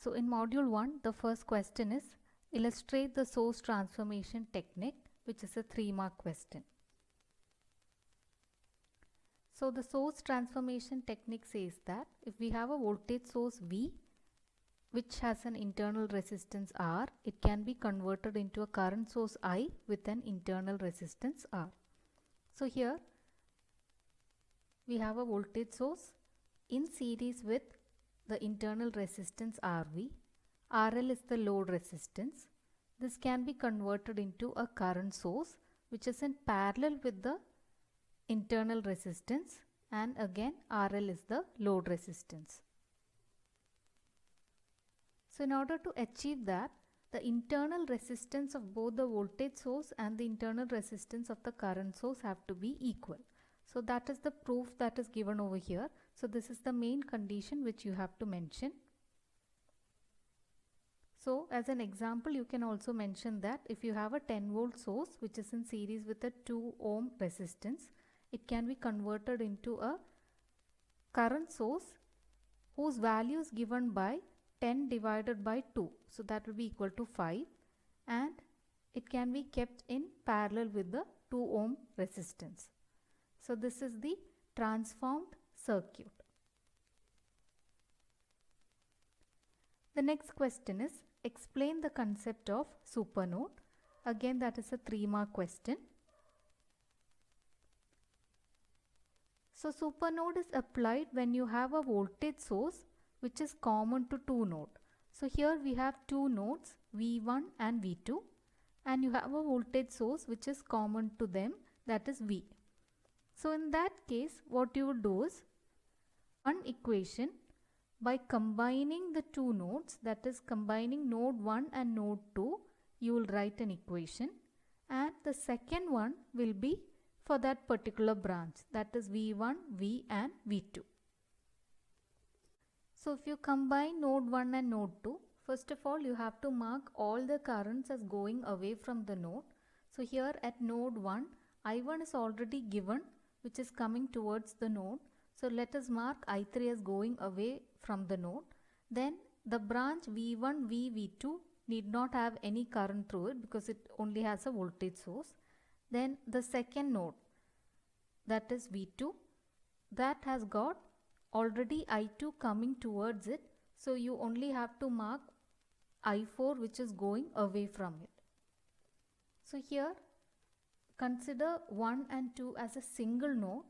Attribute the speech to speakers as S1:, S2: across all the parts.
S1: So in module 1, the first question is illustrate the source transformation technique, which is a 3-mark question. So the source transformation technique says that if we have a voltage source V which has an internal resistance R, it can be converted into a current source I with an internal resistance R. So here we have a voltage source in series with the internal resistance RV. RL is the load resistance. This can be converted into a current source which is in parallel with the internal resistance, and again RL is the load resistance. So in order to achieve that, the internal resistance of both the voltage source and the internal resistance of the current source have to be equal. So that is the proof that is given over here. So this is the main condition which you have to mention. So as an example, you can also mention that if you have a 10 volt source which is in series with a 2 ohm resistance, it can be converted into a current source whose value is given by 10 divided by 2. So that will be equal to 5, and it can be kept in parallel with the 2 ohm resistance. So this is the transformed circuit. The next question is explain the concept of supernode. Again, that is a 3-mark question. So supernode is applied when you have a voltage source which is common to two nodes. So here we have two nodes V1 and V2, and you have a voltage source which is common to them, that is V. So in that case, what you will do is one equation by combining the two nodes, that is combining node 1 and node 2, you will write an equation, and the second one will be for that particular branch, that is V1, V and V2. So if you combine node 1 and node 2, first of all you have to mark all the currents as going away from the node. So here at node 1, I1 is already given, which is coming towards the node. So let us mark I3 as going away from the node. Then the branch V1, V2 need not have any current through it because it only has a voltage source. Then the second node, that is V2, that has got already I2 coming towards it. So you only have to mark I4 which is going away from it. So here consider 1 and 2 as a single node.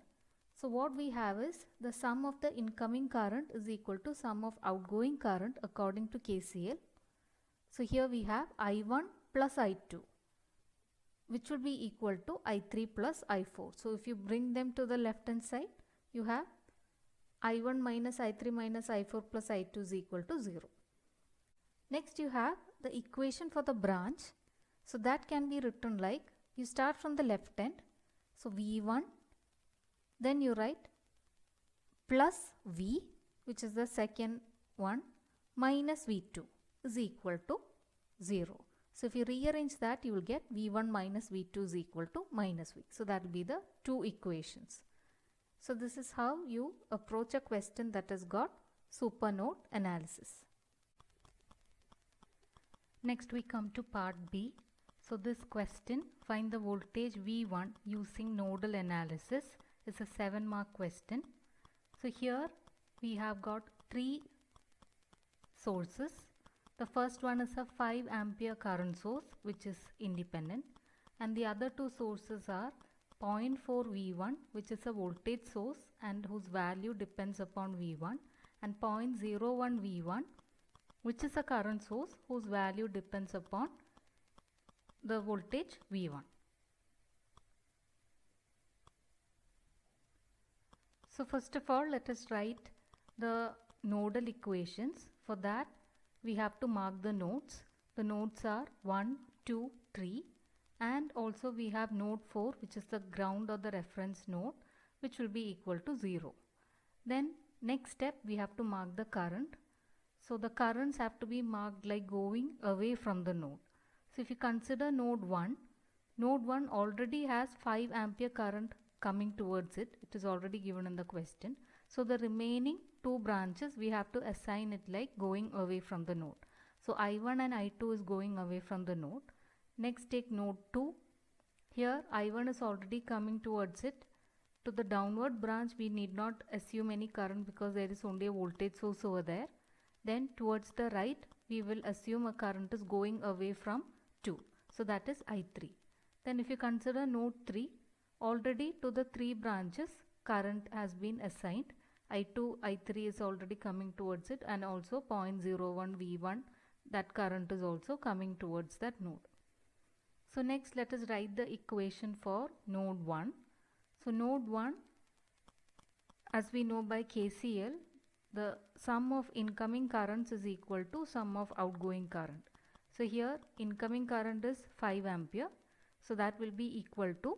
S1: So what we have is the sum of the incoming current is equal to sum of outgoing current according to KCL. So here we have I1 plus I2, which would be equal to I3 plus I4. So if you bring them to the left hand side, you have I1 minus I3 minus I4 plus I2 is equal to 0. Next you have the equation for the branch. So that can be written like, you start from the left end. So V1, then you write plus V, which is the second one, minus V2 is equal to 0. So if you rearrange that, you will get V1 minus V2 is equal to minus V. So that will be the two equations. So this is how you approach a question that has got supernode analysis. Next we come to part B. So this question, find the voltage V1 using nodal analysis, is a 7-mark question. So here we have got 3 sources. The first one is a 5 ampere current source which is independent, and the other two sources are 0.4 V1 which is a voltage source and whose value depends upon V1, and 0.01 V1 which is a current source whose value depends upon the voltage V1. So first of all, let us write the nodal equations. For that we have to mark the nodes. The nodes are 1, 2, 3, and also we have node 4 which is the ground or the reference node, which will be equal to 0. Then next step we have to mark the current. So the currents have to be marked like going away from the node. So if you consider node 1 already has 5 ampere current coming towards it. It is already given in the question. So the remaining two branches we have to assign it like going away from the node. So I1 and I2 is going away from the node. Next take node 2. Here I1 is already coming towards it. To the downward branch we need not assume any current because there is only a voltage source over there. Then towards the right we will assume a current is going away from 2. So that is I3. Then if you consider node 3, already to the 3 branches current has been assigned. I2, I3 is already coming towards it, and also 0.01 V1, that current is also coming towards that node. So next let us write the equation for node 1. So node 1, as we know by KCL, the sum of incoming currents is equal to sum of outgoing current. So here incoming current is 5 ampere. So that will be equal to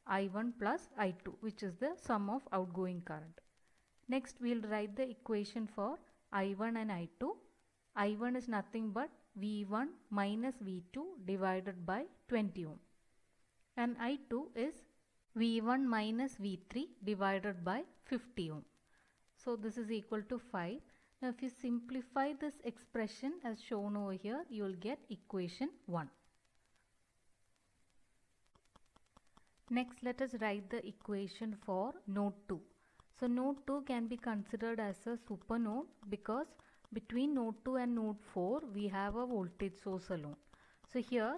S1: I1 plus I2, which is the sum of outgoing current. Next we will write the equation for I1 and I2. I1 is nothing but V1 minus V2 divided by 20 ohm. And I2 is V1 minus V3 divided by 50 ohm. So this is equal to 5. Now if you simplify this expression as shown over here, you will get equation 1. Next let us write the equation for node 2. So node 2 can be considered as a super node because between node 2 and node 4 we have a voltage source alone. So here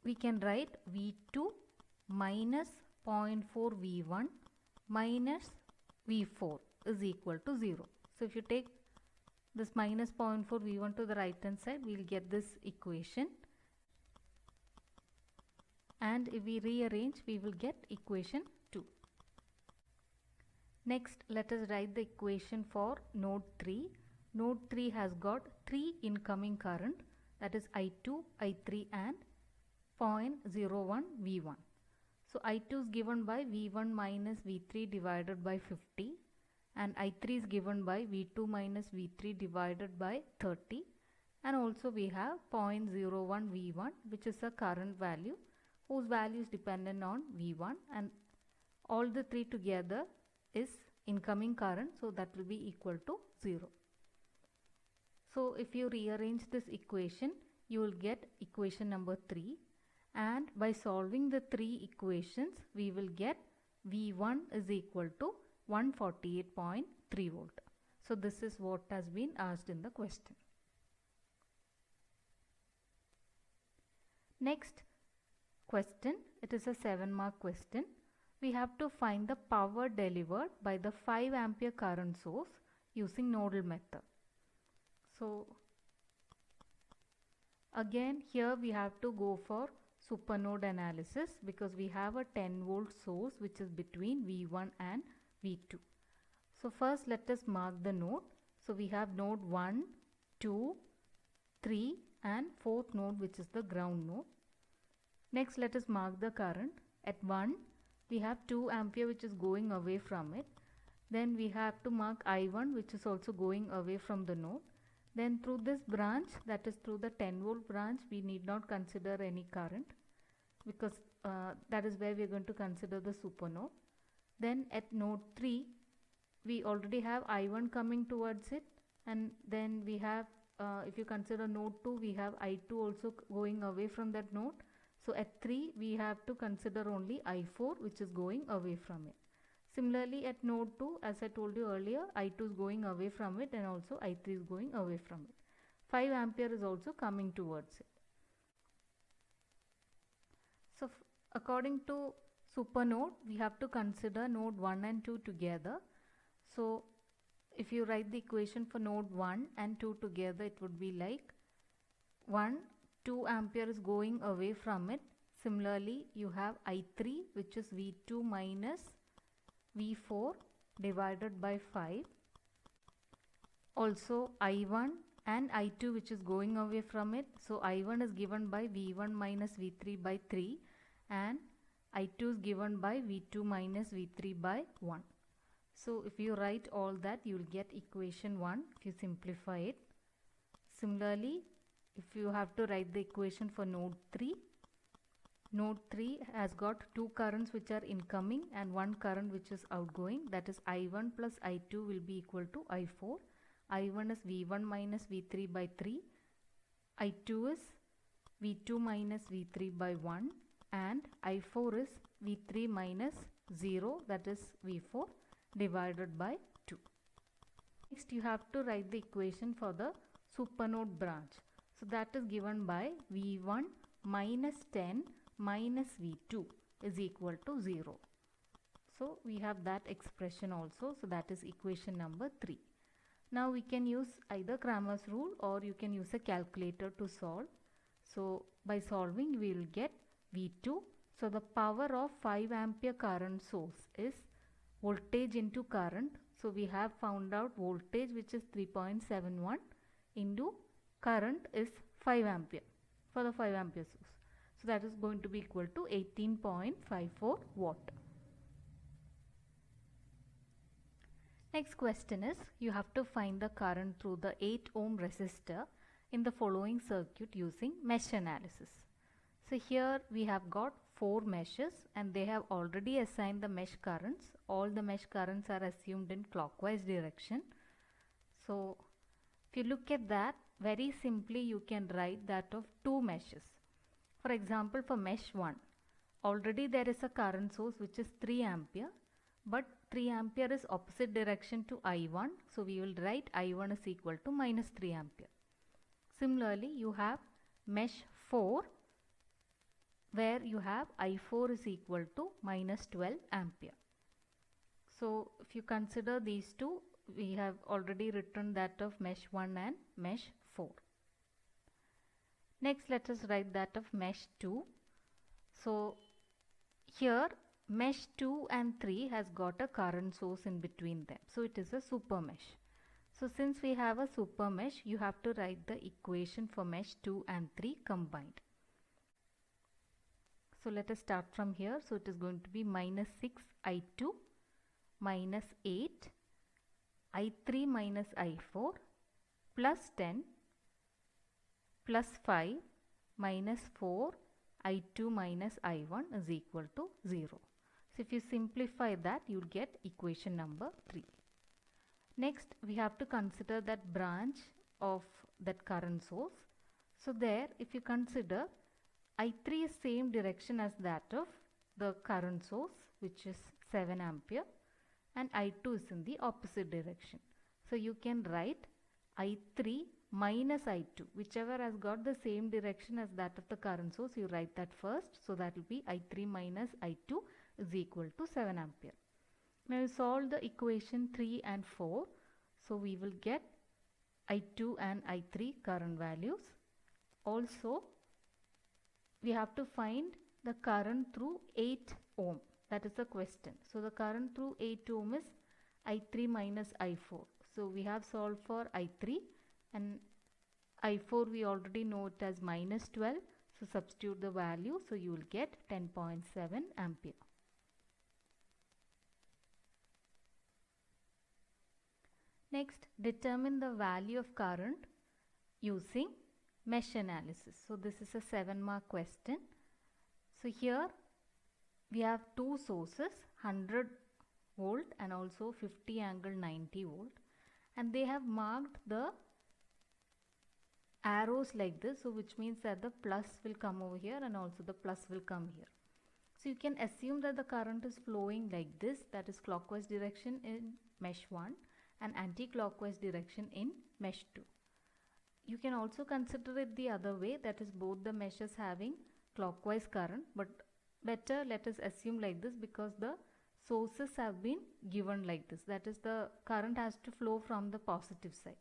S1: we can write V2 minus 0.4 V1 minus V4 is equal to 0. So if you take this minus 0.4 V1 to the right hand side, we will get this equation. And if we rearrange, we will get equation 2. Next, let us write the equation for node 3. Node 3 has got 3 incoming current, that is I2, I3 and 0.01 V1. So I2 is given by V1 minus V3 divided by 50, and I3 is given by V2 minus V3 divided by 30, and also we have 0.01 V1, which is a current value whose value is dependent on V1, and all the three together is incoming current, so that will be equal to 0. So if you rearrange this equation, you will get equation number 3, and by solving the 3 equations we will get V1 is equal to 148.3 volt. So this is what has been asked in the question. Next question, it is a 7-mark question. We have to find the power delivered by the 5 ampere current source using nodal method. So again here we have to go for supernode analysis because we have a 10 volt source which is between V1 and V2. So first let us mark the node. So we have node 1, 2, 3 and 4th node, which is the ground node. Next let us mark the current. At 1 we have 2 ampere which is going away from it. Then we have to mark I1 which is also going away from the node. Then through this branch, that is through the 10 volt branch, we need not consider any current because that is where we are going to consider the supernode. Then at node 3 we already have I1 coming towards it, and then we have if you consider node 2 we have I2 also going away from that node. So at 3 we have to consider only I4 which is going away from it. Similarly at node 2, as I told you earlier, I2 is going away from it and also I3 is going away from it. 5 ampere is also coming towards it. So according to supernode, we have to consider node 1 and 2 together. So if you write the equation for node 1 and 2 together, it would be like 2 ampere is going away from it. Similarly, you have I3 which is V2 minus V4 divided by 5. Also I1 and I2 which is going away from it. So I1 is given by V1 minus V3 by 3 and I2 is given by V2 minus V3 by 1. So if you write all that, you will get equation 1 if you simplify it. Similarly, if you have to write the equation for node 3, Node 3 has got two currents which are incoming and one current which is outgoing, that is I1 plus I2 will be equal to I4. I1 is V1 minus V3 by 3, I2 is V2 minus V3 by 1, and I4 is V3 minus 0, that is V4 divided by 2. Next you have to write the equation for the supernode branch. So that is given by V1 minus 10 minus V2 is equal to 0. So we have that expression also, so that is equation number 3. Now we can use either Cramer's rule or you can use a calculator to solve. So by solving we will get V2. So the power of 5 ampere current source is voltage into current. So we have found out voltage which is 3.71 into current is 5 ampere for the 5 ampere source. So that is going to be equal to 18.54 watt. Next question is, you have to find the current through the 8 ohm resistor in the following circuit using mesh analysis. So here we have got 4 meshes and they have already assigned the mesh currents. All the mesh currents are assumed in clockwise direction. So if you look at that, very simply you can write that of 2 meshes. For example, for mesh 1, already there is a current source which is 3 ampere, but 3 ampere is opposite direction to I1, so we will write I1 is equal to minus 3 ampere. Similarly, you have mesh 4 where you have I4 is equal to minus 12 ampere. So if you consider these two, we have already written that of mesh 1 and mesh 4. Next let us write that of mesh 2. So here mesh 2 and 3 has got a current source in between them. So it is a super mesh. So since we have a super mesh, you have to write the equation for mesh 2 and 3 combined. So let us start from here. So it is going to be minus 6 I2 minus 8 I3 minus I4 plus 10 plus 5 minus 4 I2 minus I1 is equal to 0. So if you simplify that, you will get equation number 3. Next we have to consider that branch of that current source. So there if you consider I3 is same direction as that of the current source which is 7 ampere and I2 is in the opposite direction. So you can write I3 minus I2, whichever has got the same direction as that of the current source, you write that first. So that will be I3 minus I2 is equal to 7 ampere. Now you solve the equation 3 and 4. So we will get I2 and I3 current values. Also we have to find the current through 8 ohm. That is the question. So the current through 8 ohm is I3 minus I4. So we have solved for I3 and I4 we already know it as minus 12. So substitute the value. So you will get 10.7 ampere. Next, determine the value of current using mesh analysis. So this is a 7-mark question. So here we have two sources, 100 volt and also 50 angle 90 volt, and they have marked the arrows like this, so which means that the plus will come over here and also the plus will come here. So you can assume that the current is flowing like this, that is clockwise direction in mesh 1 and anti-clockwise direction in mesh 2. You can also consider it the other way, that is both the meshes having clockwise current, but better let us assume like this because the sources have been given like this, that is the current has to flow from the positive side.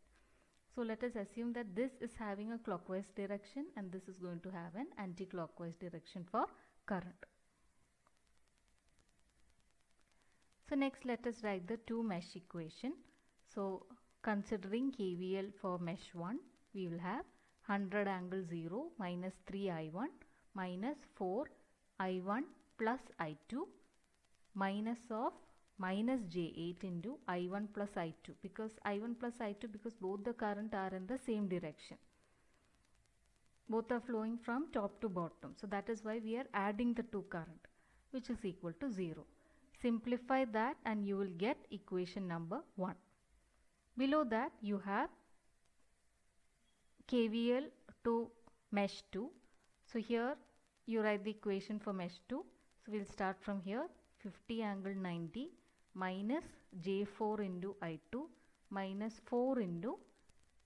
S1: So let us assume that this is having a clockwise direction and this is going to have an anti-clockwise direction for current. So next let us write the two mesh equation. So considering KVL for mesh 1, we will have 100 angle 0 minus 3I1 minus 4I1 plus I2 minus of minus J8 into I1 plus I2, because I1 plus I2 because both the current are in the same direction. Both are flowing from top to bottom. So that is why we are adding the two current, which is equal to 0. Simplify that and you will get equation number 1. Below that you have KVL to mesh 2. So here you write the equation for mesh 2. So we'll start from here. 50 angle 90 minus J4 into I2 minus 4 into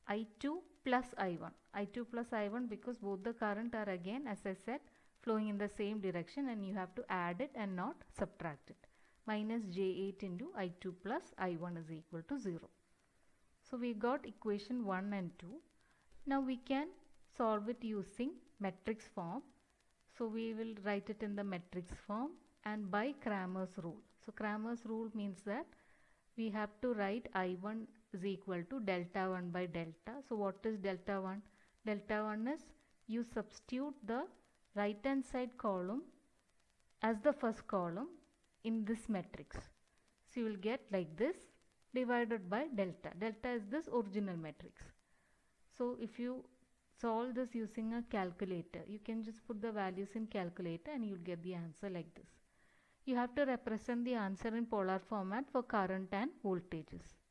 S1: I2 plus I1. I2 plus I1 because both the current are again, as I said, flowing in the same direction and you have to add it and not subtract it. Minus J8 into I2 plus I1 is equal to 0. So we got equation 1 and 2. Now we can solve it using matrix form. So we will write it in the matrix form and by Cramer's rule. So Cramer's rule means that we have to write I1 is equal to delta 1 by delta. So what is delta 1? Delta 1 is you substitute the right hand side column as the first column in this matrix. So you will get like this divided by delta. Delta is this original matrix. So if you solve this using a calculator, you can just put the values in calculator and you'll get the answer like this. You have to represent the answer in polar format for current and voltages.